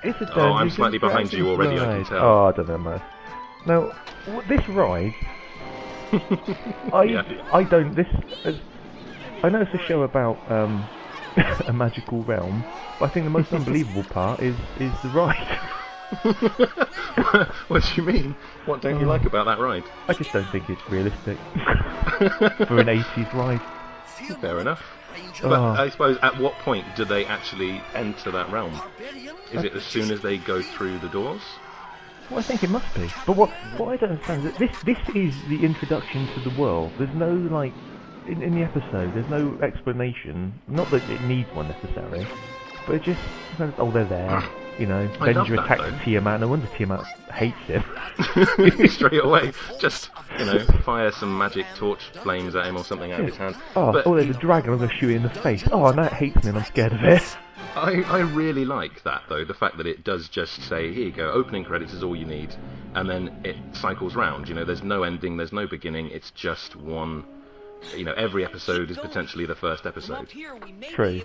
It's a Dungeons Oh, I'm slightly and behind you Dragons already, I can ride. tell. Oh, I don't know, man. Now, this ride, I don't. I know it's a show about a magical realm, but I think the most unbelievable part is the ride. What do you mean? What don't you like about that ride? I just don't think it's realistic for an 80s ride. Fair enough. But I suppose, at what point do they actually enter that realm? Is it as soon as they go through the doors? Well, I think it must be. But what I don't understand is that this is the introduction to the world. There's no, like, in the episode, there's no explanation. Not that it needs one necessarily, but it just, oh, they're there. You know, Venger attacks Tiamat. No wonder Tiamat hates him. Straight away, just, you know, fire some magic torch flames at him or something out of his hand. Oh, there's a dragon, I'm going to shoot it in the face. Oh, no, it hates me and I'm scared of it. I really like that, though, the fact that it does just say, here you go, opening credits is all you need, and then it cycles round. You know, there's no ending, there's no beginning, it's just one. You know, every episode is potentially the first episode. True.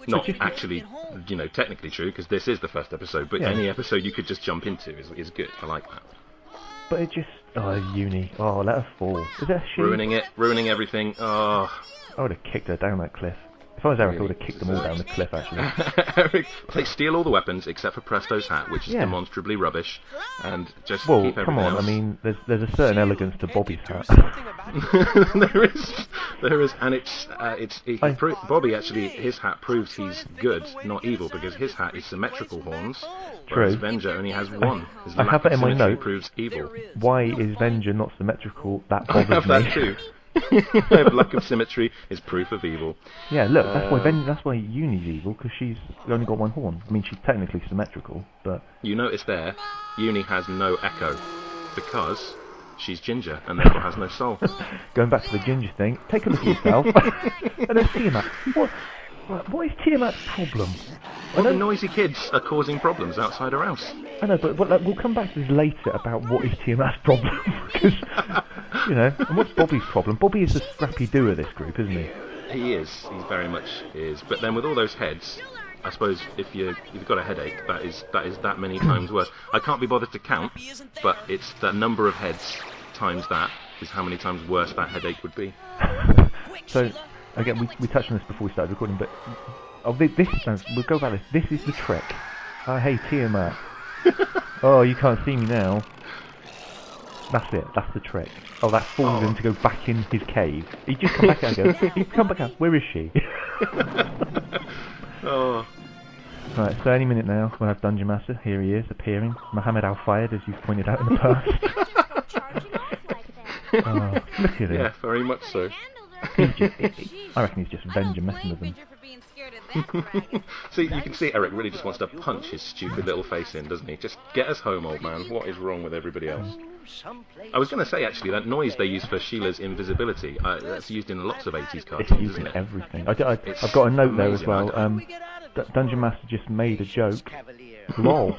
Not actually, you know, technically true, because this is the first episode, but any episode you could just jump into is good. I like that. But it just... Oh, Uni. Oh, let her fall. Is that she? Ruining it, ruining everything. Oh. I would have kicked her down that cliff. If I was Eric, I would have kicked them all down the cliff, actually. Eric, they steal all the weapens except for Presto's hat, which is demonstrably rubbish, and just keep everything come on, else. I mean, there's a certain elegance to Bobby's hat. there is, and Bobby, actually, his hat proves he's good, not evil, because his hat is symmetrical horns, whereas Venger only has one. His I have that in my note. Proves evil. Why is Venger not symmetrical? That bothers I have that too. Lack of symmetry is proof of evil. Yeah, look, that's why Uni's evil, because she's only got one horn. I mean, she's technically symmetrical, but... You notice there, Uni has no echo, because she's ginger, and therefore has no soul. Going back to the ginger thing, take a look at yourself. And then Tiamat. What is Tiamat's problem? Well, the noisy kids are causing problems outside her house. I know, but we'll come back to this later about what is Tiamat's problem. Because, you know, and what's Bobby's problem? Bobby is the scrappy do of this group, isn't he? He is. He very much is. But then with all those heads, I suppose if you've got a headache, that is that many times worse. I can't be bothered to count, but it's the number of heads times that is how many times worse that headache would be. So, again, we touched on this before we started recording, but we'll go about this. This is the trick. Oh, hey, Tiamat. Oh, you can't see me now. That's it. That's the trick. Oh, that fools him to go back in his cave. He just come back out and goes, he's come back out. Where is she? Oh. Right, so any minute now, we'll have Dungeon Master. Here he is, appearing. Mohammed Al-Fayed, as you've pointed out in the past. Oh, look at him. Yeah, very much so. I reckon he's just Venger messing with them. See, you can see Eric really just wants to punch his stupid little face in, doesn't he? Just get us home, old man. What is wrong with everybody else? I was going to say, actually, that noise they use for Sheila's invisibility, that's used in lots of 80s cartoons, it's used isn't in it? everything. I've got a note there as well. Dungeon Master just made a joke. Lol.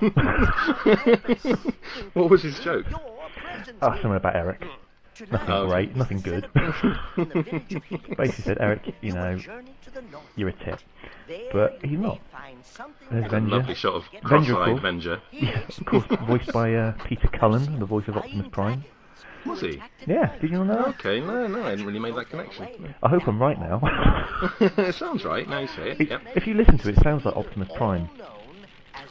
What was his joke? Oh, something about Eric. Nothing great, nothing good. Basically said, Eric, you know, you're a tit. But he's not. There's Venger. Lovely shot of cross-eyed Venger. Yeah, of course, voiced by Peter Cullen, the voice of Optimus Prime. Was he? Yeah, did you know that? Okay, no, I hadn't really made that connection. I hope I'm right now. It sounds right, now you say it. Yep. If you listen to it, it sounds like Optimus Prime.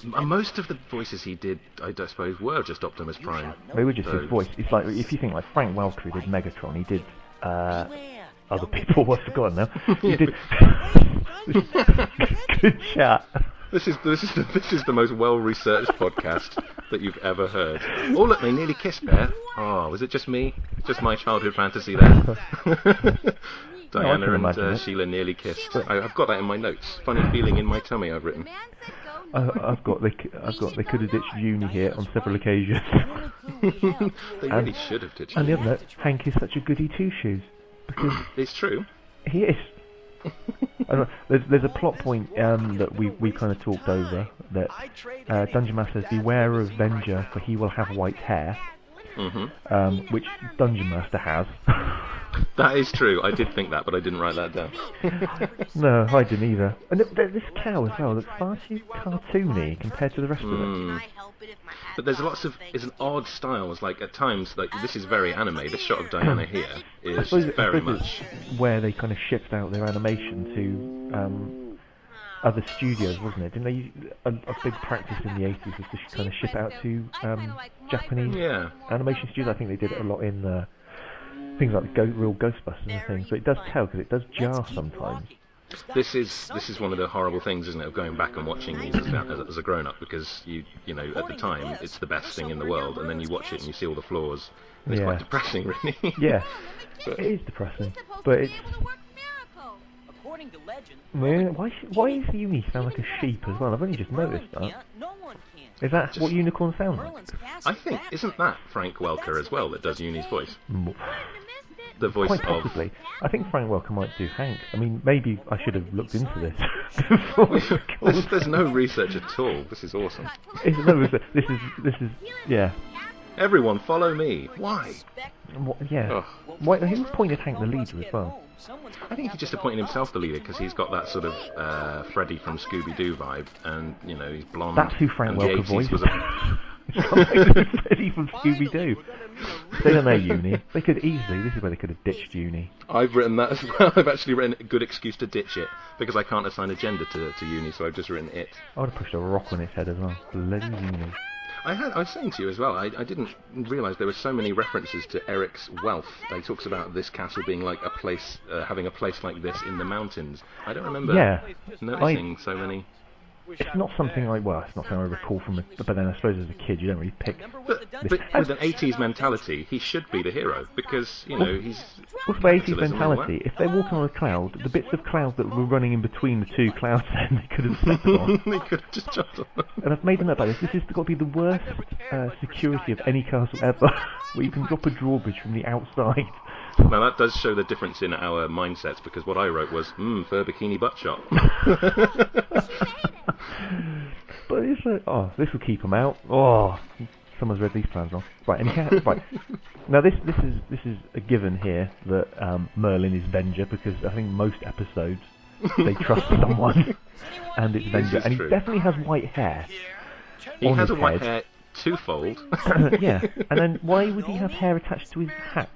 Most of the voices he did, I suppose, were just Optimus Prime. They were just his voice. It's like, if you think like Frank Welker did Megatron, he did other people, I've forgotten now. He did good chat. This is the most well-researched podcast that you've ever heard. Oh look, they nearly kissed there. Oh, was it just me? Just my childhood fantasy there? Diana and Sheila nearly kissed. I've got that in my notes. Funny feeling in my tummy, I've written. I've got they could have ditched Uni here on several occasions. They really should have ditched. And the other note, Hank is such a goody two-shoes because it's true. He is. There's a plot point that we kind of talked over that Dungeon Master says, beware of Venger, for he will have white hair. which Dungeon Master has. That is true. I did think that, but I didn't write that down. No, I didn't either. And this cow as well looks far too cartoony compared to the rest of it. But there's lots of odd styles. Like at times, like this is very anime. This shot of Diana here is very much where they kind of shipped out their animation to other studios, wasn't it? Didn't they use a big practice in the 80s was to kind of ship out to Japanese animation studios? I think they did it a lot in things like real Ghostbusters and things. So it does tell because it does jar sometimes. This is one of the horrible things, isn't it, of going back and watching these as a grown-up, because you know at the time it's the best thing in the world, and then you watch it and you see all the flaws, and it's quite depressing, really. Yeah, it is depressing, but it's. Man, why is Uni sound like a sheep as well? I've only just noticed that. Is that what unicorns sound like? I think, isn't that Frank Welker as well that does Uni's voice? The voice Quite possibly. I think Frank Welker might do Hank. I mean, maybe I should have looked into this before. There's no research at all. This is awesome. This is yeah. Everyone, follow me. Why? Yeah. Why? Who appointed Hank the leader as well? I think he just appointed himself the leader because he's got that sort of Freddy from Scooby-Doo vibe, and you know he's blonde. That's who Frank Welker voiced. Freddy from Scooby-Doo. They don't know Uni. They could easily. This is where they could have ditched Uni. I've written that as well. I've actually written a good excuse to ditch it because I can't assign a gender to Uni, so I've just written it. I would have pushed a rock on its head as well. Bloody Uni. I was saying to you as well, I didn't realise there were so many references to Eric's wealth. He talks about this castle being like a place, having a place like this in the mountains. I don't remember noticing so many. It's not something it's not something I recall from but then I suppose as a kid you don't really pick. But with an 80s mentality, he should be the hero because, you know, he's... What's the 80s mentality? If they're walking on a cloud, the bits of cloud that were running in between the two clouds then they could have stepped on. They could have just jumped on them. And I've made a note about this. This has got to be the worst security of any castle ever, where you can drop a drawbridge from the outside. Now that does show the difference in our mindsets, because what I wrote was, fur bikini butt shot. But it's like, this will keep them out. Oh, someone's read these plans wrong. Right, right. Now this is a given here that Merlin is Venger, because I think most episodes they trust someone, and it's Venger, and he definitely has white hair. He has a white hair twofold. Yeah, and then why would he have hair attached to his hat?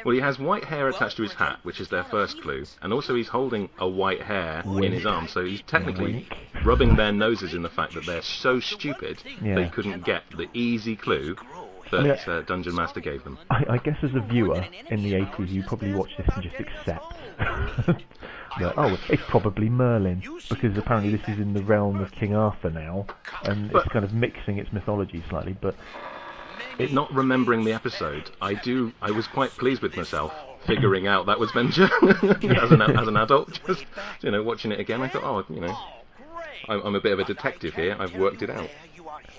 Well, he has white hair attached to his hat, which is their first clue, and also he's holding a white hair in his arm, so he's technically rubbing their noses in the fact that they're so stupid they couldn't get the easy clue that Dungeon Master gave them. I guess as a viewer in the 80s, you probably watch this and just accept. It's probably Merlin, because apparently this is in the realm of King Arthur now, and it's kind of mixing its mythology slightly, but... Not remembering the episode, I was quite pleased with myself figuring out that was Venger as an adult. Just watching it again, I thought, I'm a bit of a detective here. I've worked it out.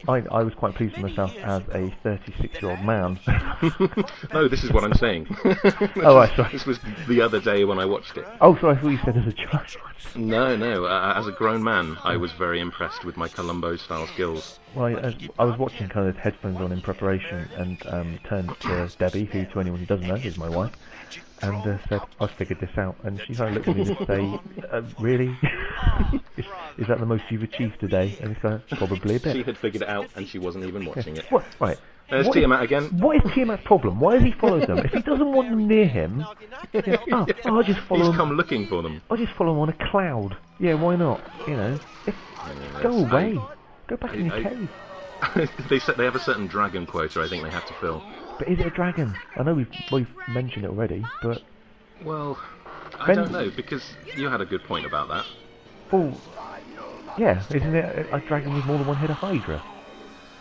I was quite pleased with myself as a 36-year-old man. No, this is what I'm saying. Sorry. This was the other day when I watched it. Oh, sorry, I thought you said as a child. No. As a grown man, I was very impressed with my Columbo-style skills. Well, I was watching kind of headphones on in preparation, and turned to Debbie, who, to anyone who doesn't know, is my wife, and said, "I've figured this out." And she kind of looked at me and say, "Really? Is that the most you've achieved today?" And it's like, probably a bit. She had figured it out, and she wasn't even watching it. What? Right. There's Tiamat again. What is Tiamat's problem? Why has he followed them? If he doesn't want them near him, I'll just follow him. He's come looking for them. I'll just follow him on a cloud. Yeah, why not? Go away. Go back in your cave. They have a certain dragon quota I think they have to fill. But is it a dragon? I know we've mentioned it already, but... Well, I don't know, because you had a good point about that. Well, yeah, isn't it a dragon with more than one head of Hydra?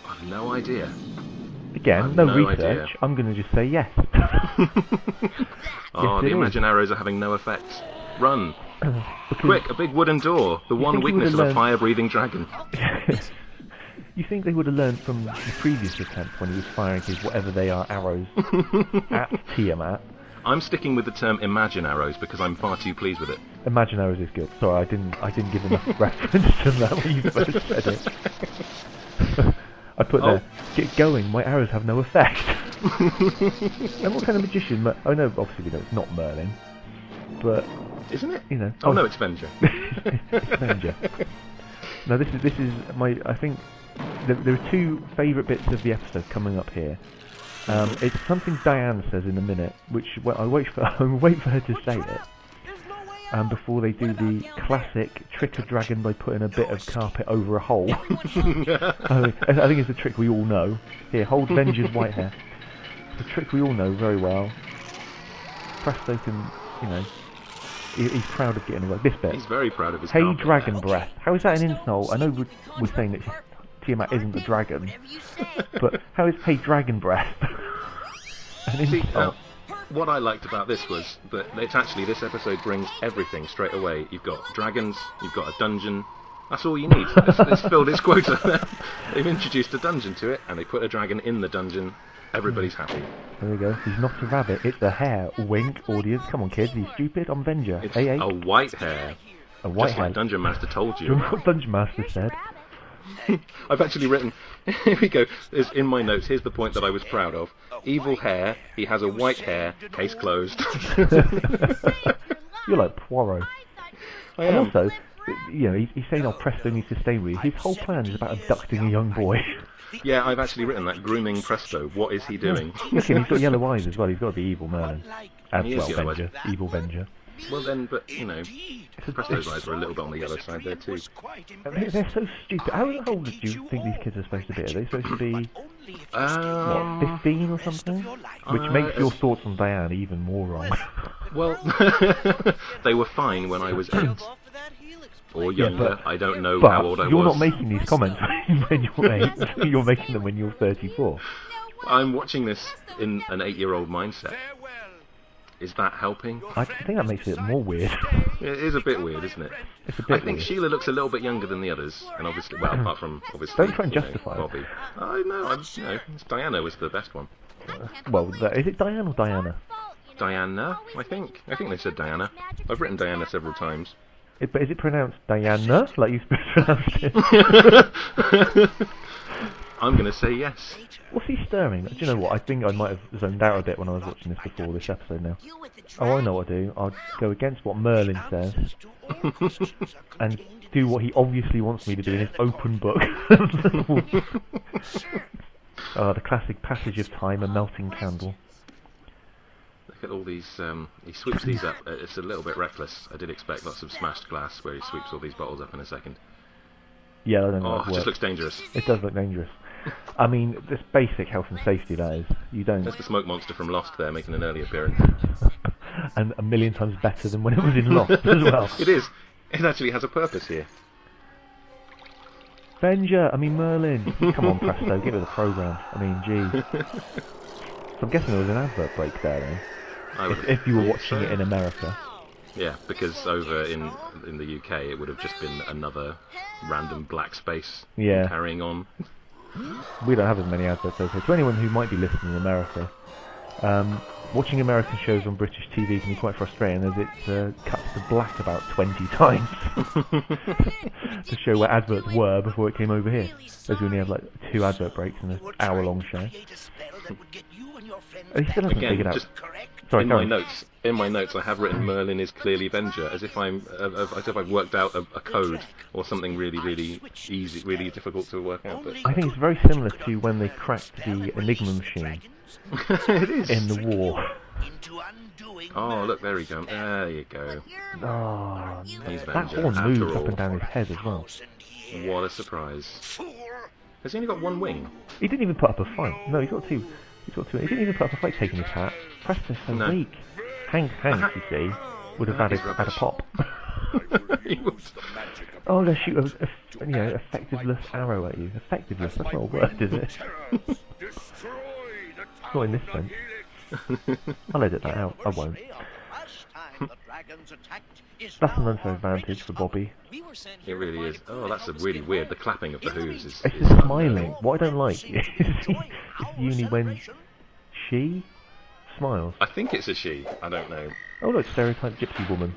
I've no idea. Again, no research, idea. I'm going to just say yes. The Imagine arrows are having no effects. Run! Quick, a big wooden door, the one weakness of a fire-breathing dragon. You think they would have learned from the previous attempt when he was firing his whatever they are arrows at Tiamat? I'm sticking with the term Imagine arrows because I'm far too pleased with it. Imagine arrows is good. Sorry, I didn't give enough reference to that when you first said it. I put there, get going, my arrows have no effect. And what kind of magician? I know, obviously, we know it's not Merlin, but Isn't it? you know. Oh no, it's Venger. It's Venger. No, this is my. I think there are two favourite bits of the episode coming up here. It's something Diane says in a minute, which I wait for her to say it. Before they do the classic trick a dragon by putting a bit of carpet over a hole. I think it's a trick we all know. Here, hold Venger's white hair. It's a trick we all know very well. Presto can, you know, he's proud of getting away. This bit. He's very proud of his Hey, carpet. dragon breath. How is that an insult? I know we're saying that Tiamat isn't a dragon, but how is hey dragon breath an insult? What I liked about this was that it's actually, this episode brings everything straight away. You've got dragons, you've got a dungeon. That's all you need. It's filled its quota. They've introduced a dungeon to it, and they put a dragon in the dungeon. Everybody's happy. There we go. He's not a rabbit, it's a hare. Wink, audience. Come on, kids. He's stupid. I'm Venger. It's A8. a white hare. A white Just hare. like Dungeon Master told Do you. you know what Dungeon Master said? I've actually written, here we go, there's in my notes, here's the point that I was proud of. Evil hare, he has a white hair, case closed. You're like Poirot. I And am. also, you know, he's saying, oh, Presto needs to stay with you. His whole plan is about abducting a young boy. Yeah, I've actually written that, grooming Presto, what is he doing? Look at him, he's got yellow eyes as well. He's got to be evil Merlin. As He is well, yellow Venger. eyes. Evil Venger. Well then, but, you know, Presto's eyes were a little bit on the yellow side there too. They're so stupid. How old do you think these kids are supposed to be? Are they supposed to be, what, 15 or something? Which makes your thoughts on Diane even more wrong. Well, they were fine when I was 8. Or younger, I don't know how old I was. You're not making these comments when you're 8. You're making them when you're 34. I'm watching this in an 8-year-old mindset. Is that helping? I think that makes it more weird. It is a bit weird, isn't it? It's a bit I think weird. Sheila looks a little bit younger than the others, and obviously, well, apart from obviously, Don't try and you know, justify it. Bobby. I know, Diana was the best one. Well, is it Diane or Diana? Diana, I think they said Diana. I've written Diana several times. But is it pronounced Diana, like you pronounced it? I'm going to say yes. What's he stirring? Do you know what? I think I might have zoned out a bit when I was watching this before this episode now. Oh, I know what I'll do. I'll go against what Merlin says and do what he obviously wants me to do in his open book. Oh, the classic passage of time, a melting candle. Look at all these, he sweeps these up. It's a little bit reckless. I did expect lots of smashed glass where he sweeps all these bottles up in a second. Yeah, I don't know. Oh, it just looks dangerous. It does look dangerous. I mean, this basic health and safety, that is. You don't... There's the smoke monster from Lost there making an early appearance. And a million times better than when it was in Lost as well. It is. It actually has a purpose here. Merlin. Come on, Presto, give it the programme. I mean, gee. So I'm guessing there was an advert break there, then. If you were watching it in America. Yeah, because over in the UK it would have just been another random black space carrying on. We don't have as many adverts over here. To anyone who might be listening in America, watching American shows on British TV can be quite frustrating as it cuts to black about 20 times to show where adverts were before it came over here. As we only have like 2 advert breaks in an hour-long show. He still hasn't figured out. Sorry, in my notes, I have written Merlin is clearly Venger, as if I've worked out a code or something really, really easy, really difficult to work out. But I think it's very similar to when they cracked the Enigma machine. It is. In the war. Oh, look, there we go. There you go. Oh, He's that Venger, horn moves after up all. and down his head as well. What a surprise. Has he only got one wing? He didn't even put up a fight. No, he's got 2. He didn't even put up a fight taking his hat. Presto's so weak. Hank, you see, would have had a pop. Oh, they'll shoot a effectiveless arrow at you. Effectiveless, that's not a word, is it? Not in this sense. I'll edit that out. I won't. That's an unfair advantage for Bobby. It really is. Oh, that's really weird. The clapping of the hooves is... It's the smiling. What I don't like is Uni when she smiles. I think it's a she. I don't know. Oh look, stereotype gypsy woman.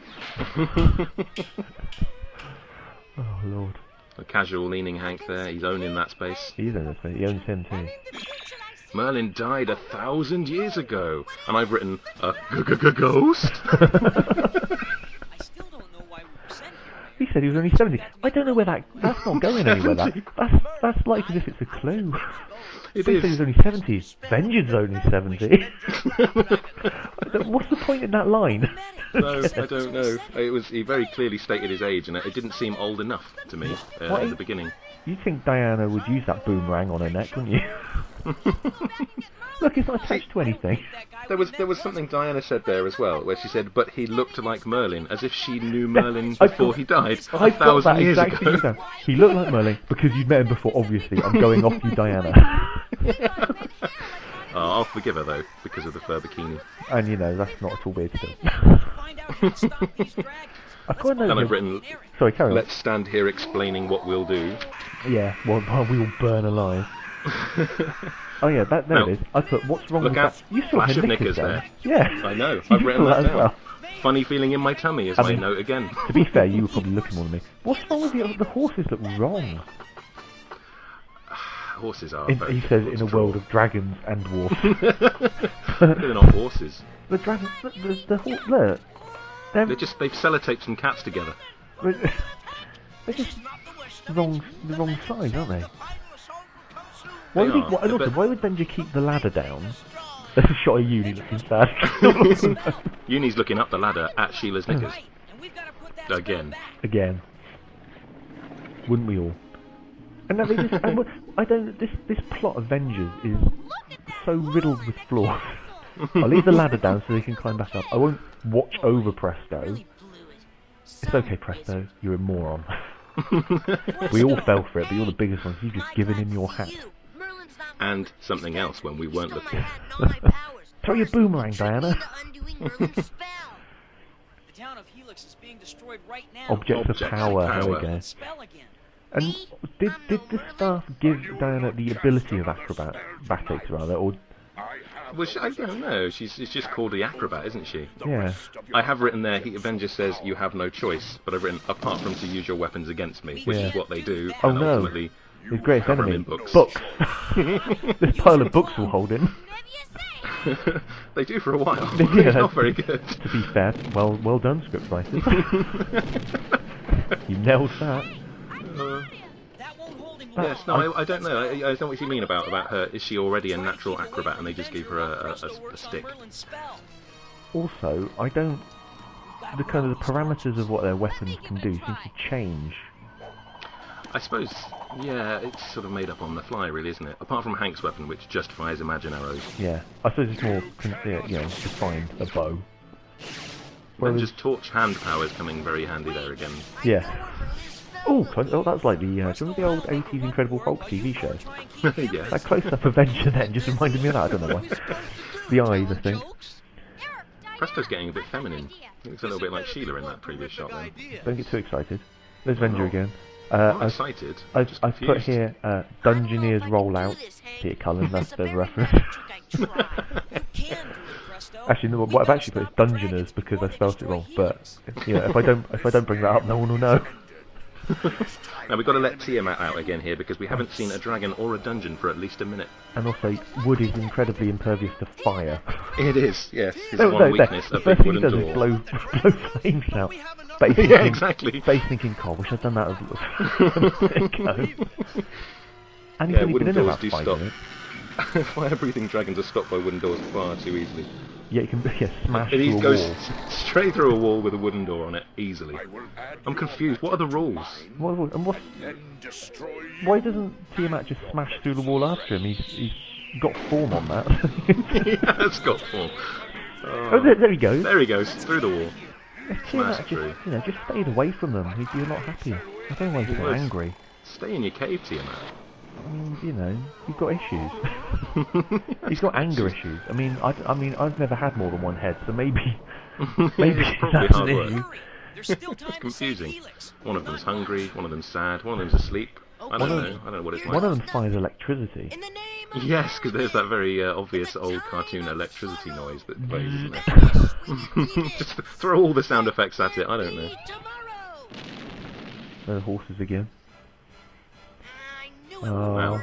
Oh lord. A casual leaning Hank there. He's owning that space. He is in this space. He owns him too. Merlin died 1,000 years ago. And I've written, a ghost? He said he was only 70. I don't know where that's not going anywhere. That's like as if it's a clue. It He is. said he was only 70. Vengeance only 70. What's the point in that line? No, I don't know. He very clearly stated his age, and it didn't seem old enough to me at the beginning. You'd think Diana would use that boomerang on her neck, wouldn't you? Look, it's not attached to anything. There was something Diana said there as well, where she said, but he looked like Merlin, as if she knew Merlin before he died 1,000 years ago. He looked like Merlin because you'd met him before, obviously. I'm going off you, Diana. Oh, I'll forgive her, though, because of the fur bikini. And, you know, that's not at all weird still. I've got And I've written, sorry, carry on. let's stand here explaining what we'll do. Yeah, while we all burn alive. Oh yeah, there it is. I put, what's wrong with that? You saw flash her of knickers there. Yeah. I know, You I've written saw that as down. well. Funny feeling in my tummy is my note again. To be fair, you were probably looking more than me. What's wrong with the horses look wrong? Horses are He says in a world of dragons and dwarfs. They're not horses. The dragons, the horse, look. They've sellotaped some cats together. They're just the wrong size, aren't they? Why would Benji keep the ladder down? There's a shot of Uni looking sad. Uni's looking up the ladder at Sheila's knickers. Again. Wouldn't we all? And now they just, this plot of Avengers is so riddled with flaws. I'll leave the ladder down so they can climb back up. I won't watch over Presto. It's okay, Presto, you're a moron. We all fell for it, but you're the biggest ones. You've just given in your hat. And something else when we weren't looking. Throw your boomerang, Diana. Objects of power. There we go. And did the staff give Diana the ability of acrobatics, rather, or? Well, I don't know. She's just called the acrobat, isn't she? Yeah. I have written there, Avenger says you have no choice, but I've written apart from to use your weapons against me, which is what they do. Oh and no. Ultimately, His greatest enemy. Books. This pile of books will hold him. They do for a while. Yeah. It's not very good. To be fair, well done, scriptwriters. You nailed that. Yes, no, I don't know. I don't know what you mean about her. Is she already a natural acrobat and they just gave her a stick? Also, I don't. The kind of the parameters of what their weapons can do seem to change. I suppose, yeah, it's sort of made up on the fly, really, isn't it? Apart from Hank's weapon, which just fires Imagine arrows. Yeah, I suppose it's more, defined a bow. Then just torch hand power is coming very handy there again. Yeah. Oh, that's like the, do you remember the old 80s Incredible Hulk TV show? Yeah. That close-up Avenger then just reminded me of that, I don't know why. The eyes, I think. Presto's getting a bit feminine. He looks a little bit like Sheila in that previous shot then. Don't get too excited. There's Avenger again. I'm excited. I've put here, Dungeoneers Rollout. Peter Cullen, that's the reference. Actually, no, what I've actually put is Dungeoners because I spelled it wrong, but yeah, if I don't bring that up, no one will know. Now we've got to let Tiamat out again here because we haven't seen a dragon or a dungeon for at least a minute. And also, wood is incredibly impervious to fire. It is, yes. His one weakness, a big wooden door. The first thing he does is blow flames out. Yeah, exactly. Face thinking, God, wish I'd done that ago. And he's only been in about 5 minutes. Fire-breathing dragons are stopped by wooden doors far too easily. Yeah, you can smash And he through a goes wall. straight through a wall with a wooden door on it, easily. I'm confused. What are the rules? Why doesn't Tiamat just smash through the wall after him? He's got form on that. He has got form. Oh, there he goes. There he goes, through the wall. If Tiamat just stayed away from them, you're not happy. I don't know why he's so angry. Stay in your cave, Tiamat. I mean, you've got issues. He's got anger issues. I mean, I've never had more than one head, so maybe that's an issue. It's confusing. One of them's hungry, one of them's sad, one of them's asleep. I don't know what it's like. One of them fires electricity. Yes, because there's that very obvious old cartoon electricity noise that plays, isn't there? Just throw all the sound effects at it, I don't know. The horses again. Well,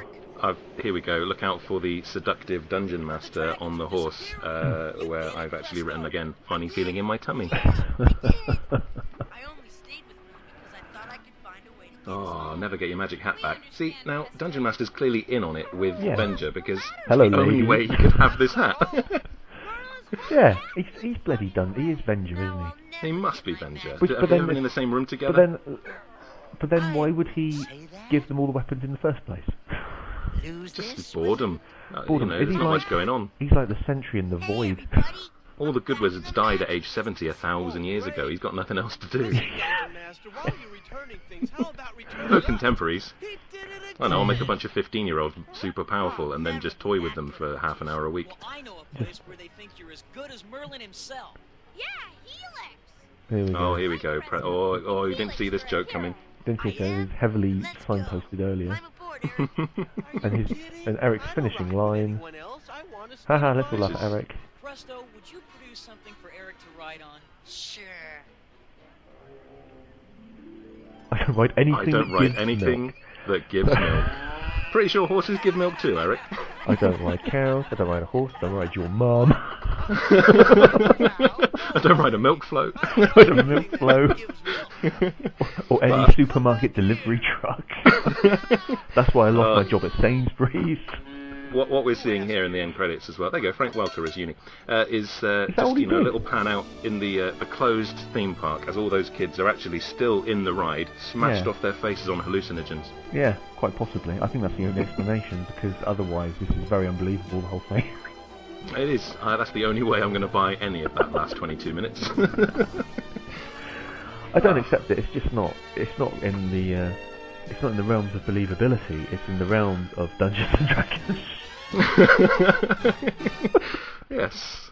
here we go. Look out for the seductive dungeon master on the horse, where I've actually written again, funny feeling in my tummy. Oh, never get your magic hat back. See, now, Dungeon Master's clearly in on it with Venger, because Hello, it's the only way he could have this hat. Yeah, he's bloody done. He is Venger, isn't he? He must be Venger. But Have they ever been in the same room together? But then why would he give them all the weapons in the first place? Just boredom. Boredom. There's not much going on. He's like the sentry in the void. All the good wizards died at age 70 1,000 years ago. He's got nothing else to do. No contemporaries. I know, I'll make a bunch of 15-year-olds super powerful and then just toy with them for half an hour a week. I know a place where they think you're as good as Merlin himself. Yeah, Helix. Here we go. Oh, here we go. Oh, you didn't see this joke coming. Didn't see so. He was heavily signposted earlier. I'm aboard, Eric. and Eric's finishing line. Haha, let's all laugh at Eric. Presto, would you produce something for Eric to ride on? Sure. I don't write anything. I don't write anything that gives milk. Pretty sure horses give milk too, Eric. I don't ride cows. I don't ride a horse. I don't ride your mum. I don't ride a milk float. I ride a milk float. or any supermarket delivery truck. That's why I lost my job at Sainsbury's. What we're seeing here in the end credits as well, there you go, Frank Welker as Uni, is just, a little pan out in the closed theme park as all those kids are actually still in the ride, smashed off their faces on hallucinogens. Yeah, quite possibly. I think that's the only explanation, because otherwise this is very unbelievable, the whole thing. It is. That's the only way I'm going to buy any of that last 22 minutes. I don't accept it. It's just not. It's not in the. It's not in the realms of believability. It's in the realms of Dungeons and Dragons. Yes.